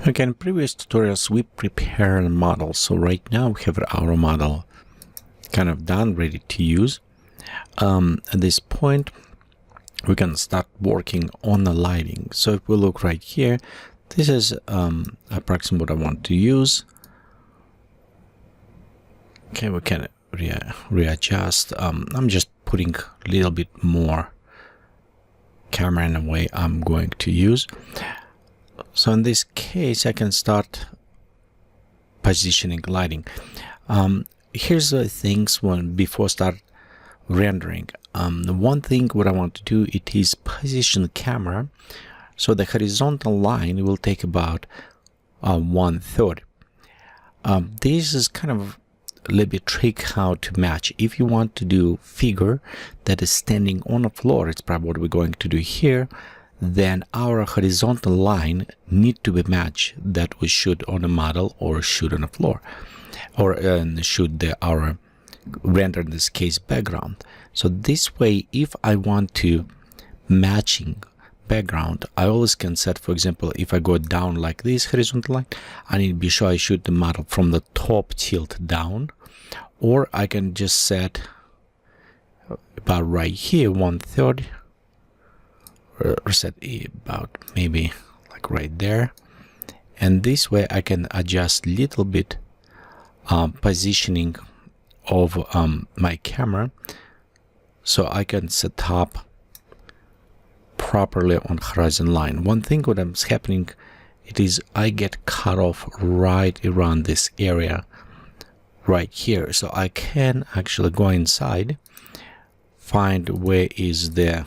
Okay, in previous tutorials we prepared a model, so right now we have our model kind of done, ready to use. At this point we can start working on the lighting. So if we look right here, this is approximately what I want to use. Okay, we can readjust. I'm just putting a little bit more camera in the way I'm going to use. So in this case, I can start positioning lighting. Here's the things before start rendering. The one thing what I want to do, it is position the camera so the horizontal line will take about 1/3. This is kind of a little bit trick how to match. If you want to do figure that is standing on the floor, it's probably what we're going to do here, then our horizontal line need to be matched that we shoot on the model or shoot on the floor, or shoot our render, in this case, background. So this way, if I want to matching background, I always can set, for example, if I go down like this horizontal line, I need to be sure I shoot the model from the top tilt down, or I can just set about right here 1/3, or set about maybe like right there, and this way I can adjust little bit positioning of my camera, so I can set up properly on horizon line. One thing what is happening, it is I get cut off right around this area right here, so I can actually go inside, find where is the,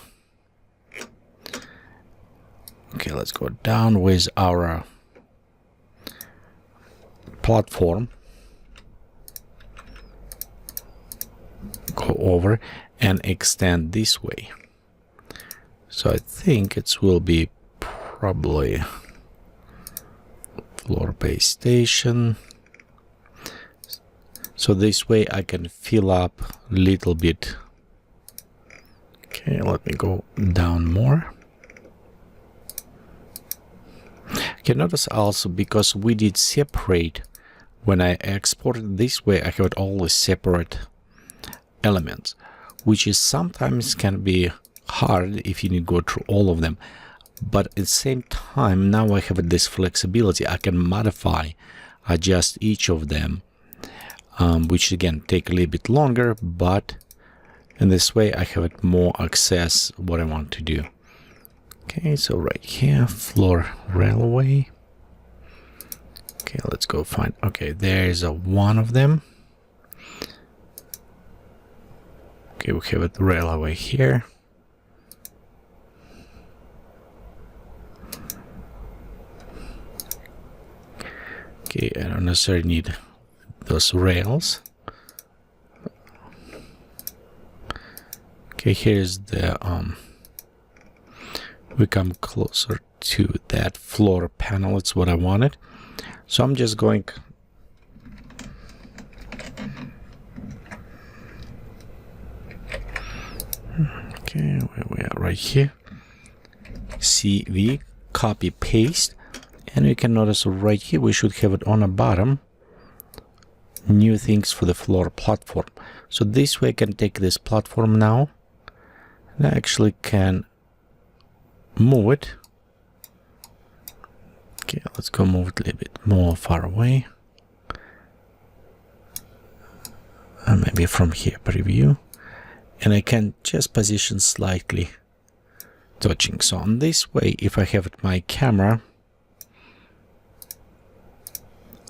okay, let's go down with our platform, go over and extend this way. So I think it will be probably floor base station. So this way I can fill up a little bit. Okay, let me go down more. Okay, notice also because we did separate, when I exported this way, I have all the separate elements, which is sometimes can be hard if you need to go through all of them. But at the same time, now I have this flexibility. I can modify, adjust each of them, which again take a little bit longer, but in this way I have it more access what I want to do. Okay, so right here, floor railway. Okay, let's go find, okay, there's one of them. Okay, we have it railway here. Okay, I don't necessarily need those rails. Okay, here's the we come closer to that floor panel. It's what I wanted. So I'm just going, okay, where we are right here, CV, copy paste, and you can notice right here we should have it on the bottom, new things for the floor platform. So this way I can take this platform now and I actually can move it. Okay, let's go move it a little bit more far away, and maybe from here preview, and I can just position slightly touching. So on this way, if I have my camera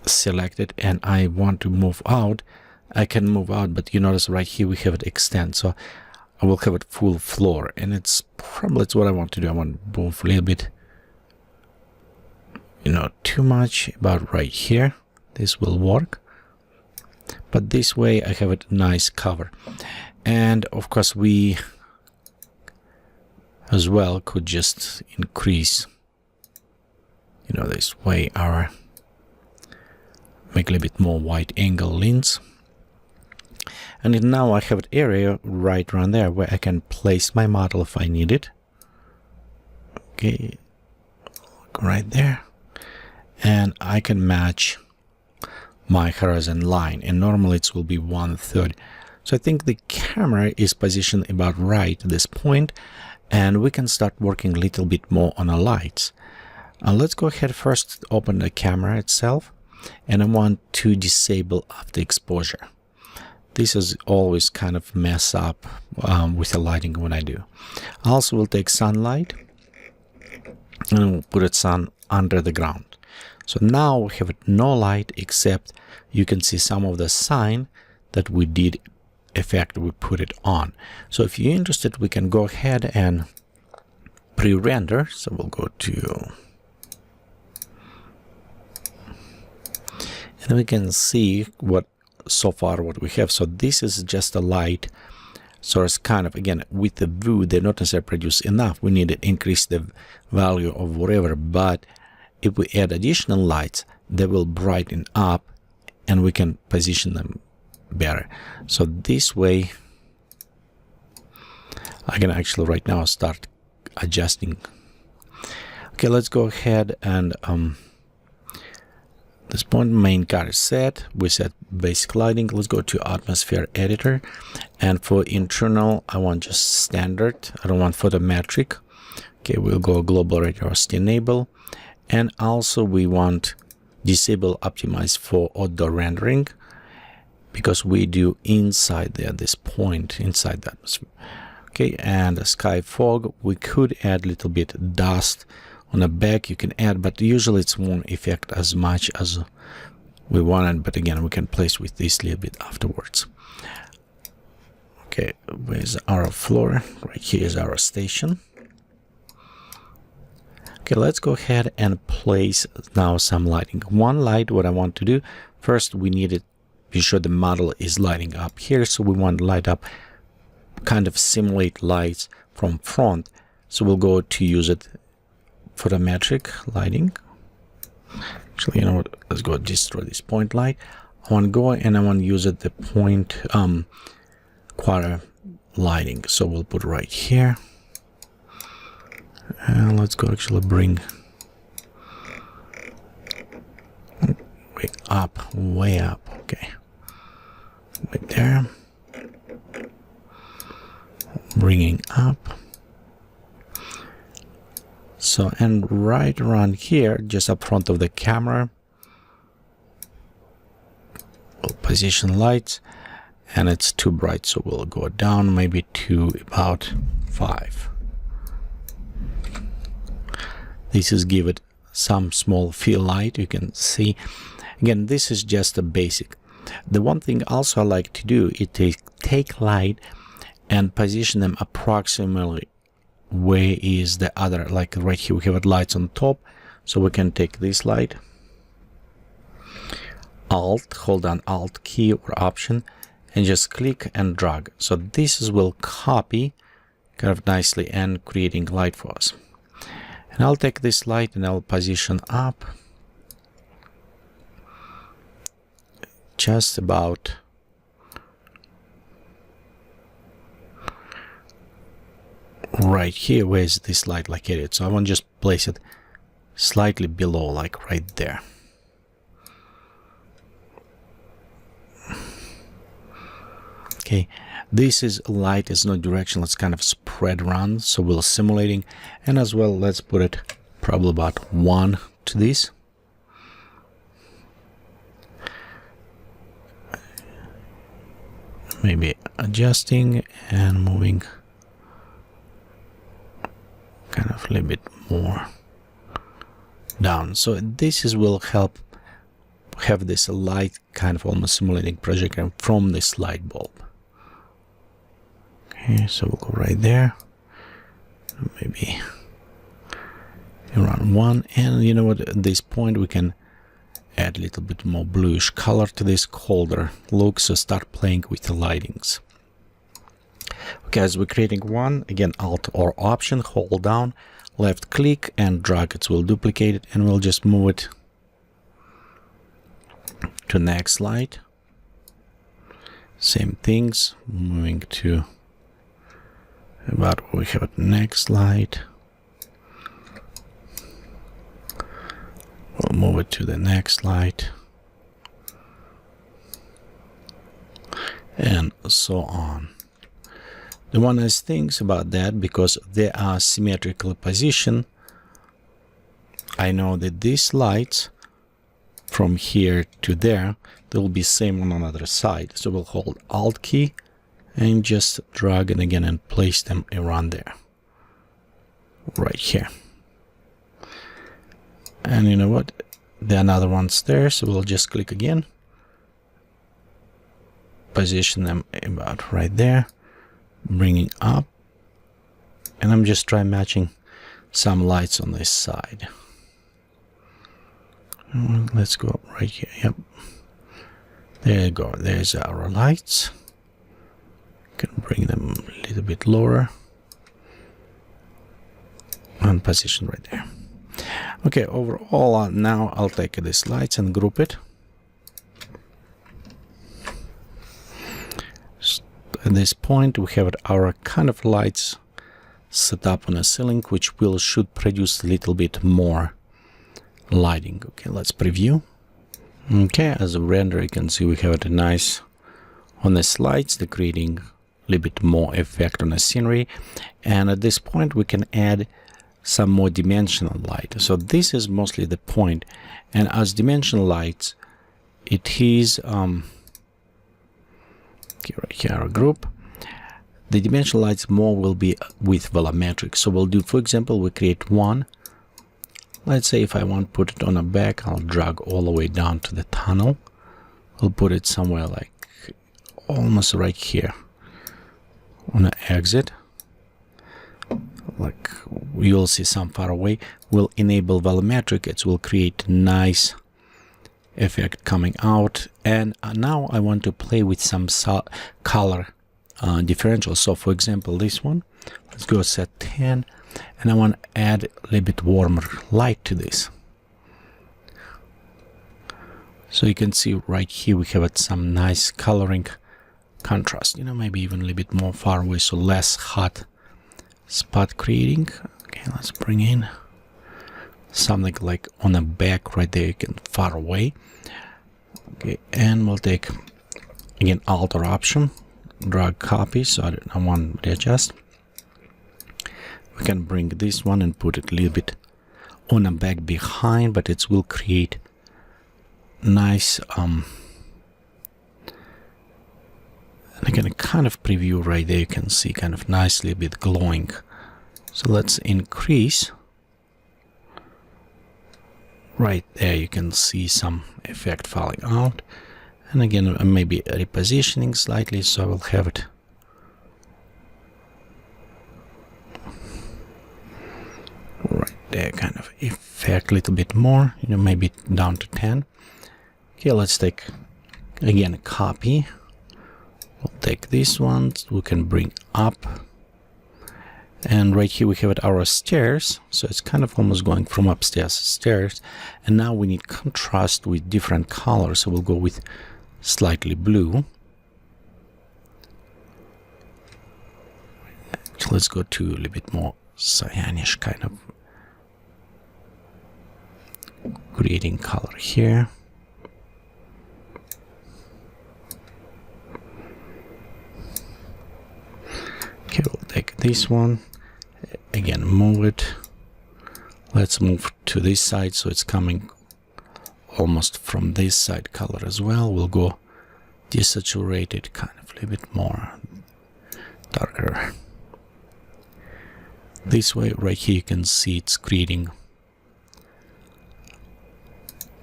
selected and I want to move out, I can move out, but you notice right here we have it extend, so I will have it full floor, and it's probably what I want to do. I want to move a little bit, too much about right here. This will work, but this way I have a nice cover. And of course we as well could just increase, this way our make a little bit more wide angle lens. And now I have an area right around there where I can place my model if I need it. Okay, right there. and I can match my horizon line, and normally it will be 1/3. So I think the camera is positioned about right at this point, and we can start working a little bit more on the lights. Let's go ahead first, open the camera itself, and I want to disable after exposure. This is always kind of mess up with the lighting when I do. I also will take sunlight and we'll put it under the ground. So now we have no light, except you can see some of the sign that we did effect, we put it on. So if you're interested, we can go ahead and pre-render. So we'll go to, and we can see so far what we have. So this is just a light source, kind of, again, with the Vue, they not necessarily produce enough. We need to increase the value of whatever, but if we add additional lights, they will brighten up and we can position them better. So this way I can actually right now start adjusting. Okay, let's go ahead and this point, main car is set. We set basic lighting. Let's go to atmosphere editor, and for internal I want just standard. I don't want photometric. Okay, we'll go global radius enable, and also we want disable optimize for outdoor rendering, because we do inside there, this point inside the atmosphere. Okay, and the sky fog, we could add a little bit dust on the back. You can add, but usually it won't affect as much as we wanted. But again, we can place with this a little bit afterwards. Okay, where's our floor? Right here is our station. Okay, let's go ahead and place now some lighting. One light, what I want to do first, we need to be sure the model is lighting up here. So we want to light up, kind of simulate lights from front. So we'll go to use it photometric lighting. Actually, you know what, let's go destroy this point light. I want to go and I want to use it the point quarter lighting. So we'll put right here, and let's go actually bring way up. Okay, right there, bringing up. So, and right around here, just up front of the camera, we'll position lights, and it's too bright, so we'll go down maybe to about 5. This is give it some small fill light. You can see, again, this is just a basic. The one thing also I like to do is to take light and position them approximately where is the other, like right here we have lights on top. So we can take this light, hold down Alt key or Option, and just click and drag. So this will copy kind of nicely and creating light for us. And I'll take this light and I'll position up just about right here. Where is this light located? So I want to just place it slightly below, like right there. Okay, this is light is no direction, let's kind of spread around, so we're simulating. And as well, let's put it probably about 1 to this. Maybe adjusting and moving kind of a little bit more down. So this will help have this light kind of almost simulating projection from this light bulb. Okay, so we'll go right there, maybe around 1. And you know what, at this point we can add a little bit more bluish color to this colder look. So start playing with the lightings. Okay, as we're creating one, again, Alt or Option, hold down, left click and drag it. Will duplicate it, and we'll just move it to next slide. Same things, moving to about what we have at next slide. We'll move it to the next light, and so on. The one nice things about that, because they are symmetrically positioned, I know that these lights from here to there, they will be same on another side. So we'll hold Alt key and just drag it again and place them around there, right here. And you know what? The another one's there, so we'll just click again, position them about right there, bringing up, and I'm just trying matching some lights on this side. Let's go right here. Yep, there you go. There's our lights. Can bring them a little bit lower and position right there. Okay, overall, now I'll take these lights and group it. At this point, we have our kind of lights set up on a ceiling, which should produce a little bit more lighting. Okay, let's preview. Okay, as a render, you can see we have it nice on the slides. They're creating a little bit more effect on the scenery. And at this point, we can add some more dimensional light. So this is mostly the point. And as dimensional lights, it is okay, right here, our group. The dimensional lights more will be with volumetric. So we'll do, for example, we create one. Let's say if I want to put it on a back, I'll drag all the way down to the tunnel. I'll put it somewhere like almost right here on the exit. Like you'll see some far away. We'll enable volumetric. It will create nice effect coming out. And now I want to play with some color differential. So for example, this one, let's go set 10, and I want to add a little bit warmer light to this. So you can see right here we have some nice coloring contrast, you know, maybe even a little bit more far away, so less hot spot creating. Okay, let's bring in something like on the back right there, you can far away. Okay, and we'll take again alter option, drag copy, so I want to readjust. We can bring this one and put it a little bit on the back behind, but it will create nice and again a kind of preview right there. You can see kind of nice little bit glowing. So let's increase right there. You can see some effect falling out, and again maybe repositioning slightly, so I will have it right there, kind of effect a little bit more, you know, maybe down to 10. Okay, let's take again a copy. We'll take this one, we can bring up, and right here we have it our stairs, so it's kind of almost going from upstairs to stairs. And now we need contrast with different colors, so we'll go with slightly blue. So let's go to a little bit more cyanish, kind of creating color here. Okay, we'll take this one, again move it. Let's move to this side, so it's coming almost from this side color as well. We'll go desaturated, kind of a little bit more darker. This way, right here you can see it's creating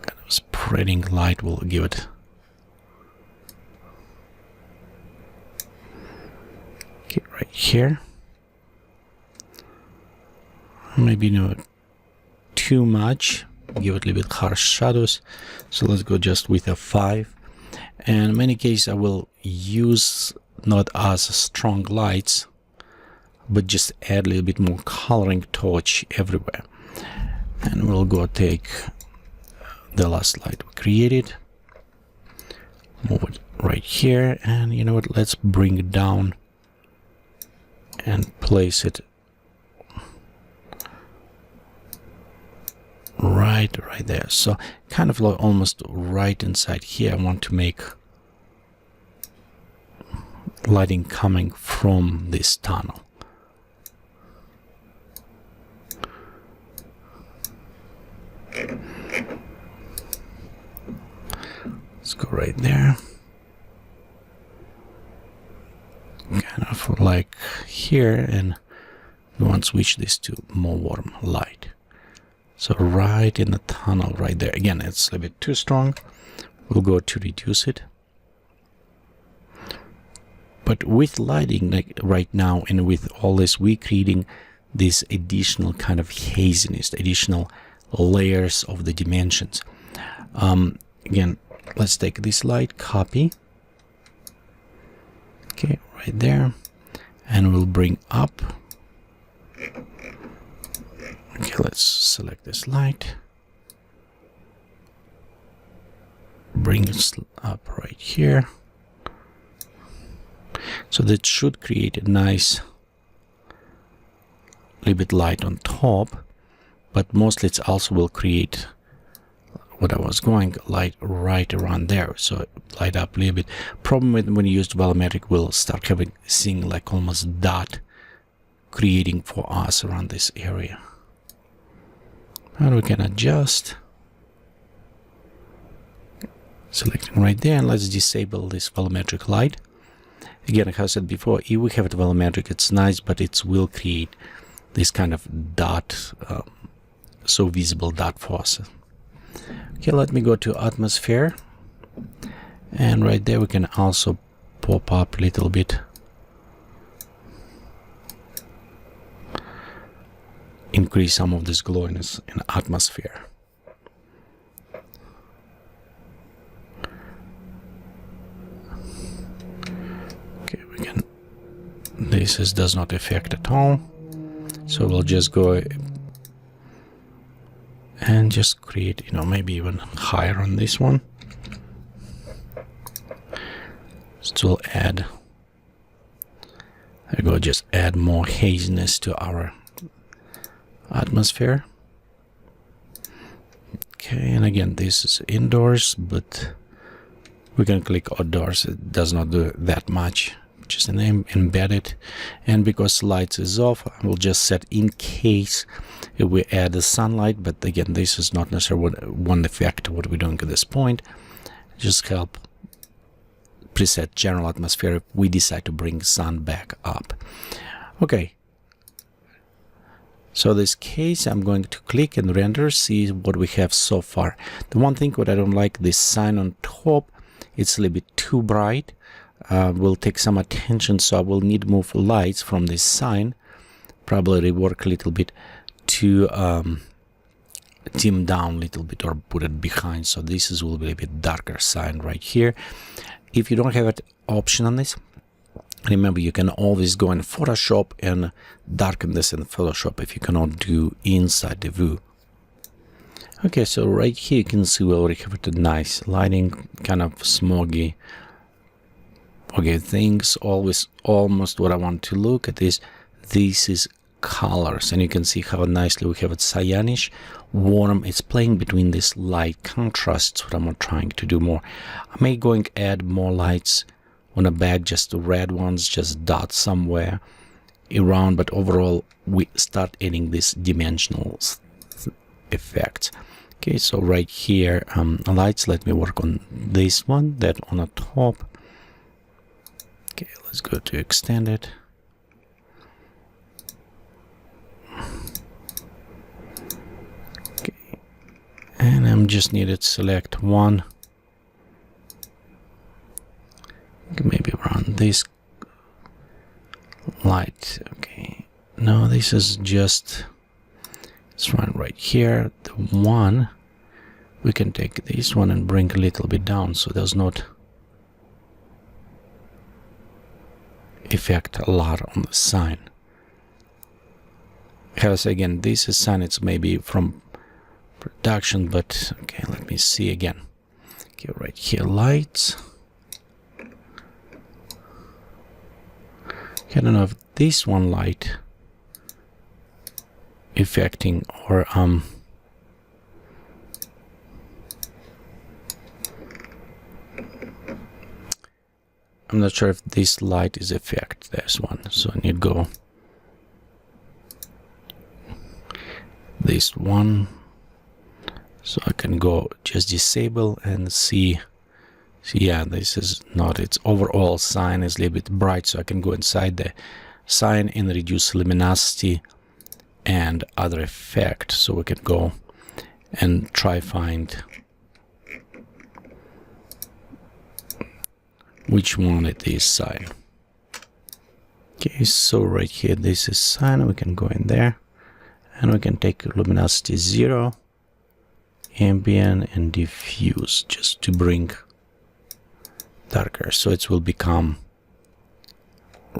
kind of spreading light. Will give it right here. Maybe not too much, give it a little bit harsh shadows, so let's go just with a 5. And in many cases I will use not as strong lights, but just add a little bit more coloring touch everywhere. And we'll go take the last light we created, move it right here, and you know what, let's bring it down and place it right there. So kind of like almost right inside here, I want to make lighting coming from this tunnel. Let's go right there. Kind of like here, and we want to switch this to more warm light. So right in the tunnel right there. Again, it's a bit too strong. We'll go to reduce it. But with lighting, like right now, and with all this, we're creating this additional kind of haziness, additional layers of the dimensions. Again, let's take this light, copy. Okay, right there. And we'll bring up. Okay, let's select this light. Bring it up right here. So that should create a nice little bit light on top, but mostly it's also will create what I was going, light right around there. So light up a little bit. Problem with when you use volumetric, we'll start seeing like almost dot creating for us around this area. And we can adjust. Selecting right there, and let's disable this volumetric light. Again, like I said before, if we have it volumetric, it's nice, but it will create this kind of dot, so visible dot for us. Okay, let me go to atmosphere, and right there we can also pop up a little bit. Increase some of this glowiness in atmosphere. Okay, we can. This does not affect at all, so we'll just go and just create, maybe even higher on this one. Still add. There we go. Just add more haziness to our atmosphere. Okay, and again, this is indoors, but we can click outdoors. It does not do that much. Just embed it, and because lights is off, I will just set in case we add the sunlight. But again, this is not necessarily one effect what we're doing at this point. Just help preset general atmosphere if we decide to bring sun back up. Okay. So this case, I'm going to click and render, see what we have so far. The one thing what I don't like, this sign on top, it's a little bit too bright. Will take some attention, so I will need to move lights from this sign, probably rework a little bit to dim down a little bit or put it behind. So this will be a bit darker sign right here. If you don't have an option on this, remember you can always go in Photoshop and darken this in Photoshop if you cannot do inside the Vue. Okay, so right here you can see we already have a nice lighting, kind of smoggy. Okay, things always almost what I want to look at is this is colors, and you can see how nicely we have it cyanish, warm. It's playing between this light contrasts. What I'm trying to do more. I may going to add more lights on the back, just the red ones, just dots somewhere around. But overall, we start adding this dimensional effect. Okay, so right here, lights. Let me work on this one, that on the top. Okay, let's go to extend it. Okay, and I'm just needed to select one. Maybe around this light. Okay, no, this is just this one right here. The one we can take this one and bring a little bit down, so there's not effect a lot on the sign. Because again, this is sign, it's maybe from production, but okay, let me see again. Okay, right here, lights. I don't know if this one light affecting or I'm not sure if this light is effect, this one, so I need to go this one, so I can go just disable and see yeah, this is not, its overall sign is a little bit bright, so I can go inside the sign and reduce luminosity and other effect, so we can go and try find which one it is sign. Okay, so right here this is sign, we can go in there and we can take luminosity 0, ambient and diffuse, just to bring darker, so it will become,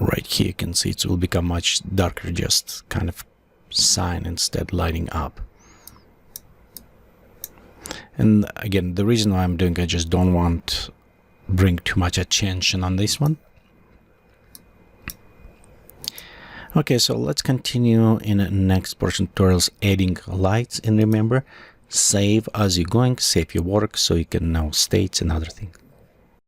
right here you can see it will become much darker, just kind of sign instead lighting up. And again, the reason why I'm doing, I just don't want bring too much attention on this one. Okay, so let's continue in the next portion tutorials adding lights, and remember, save as you're going, save your work so you can know states and other things.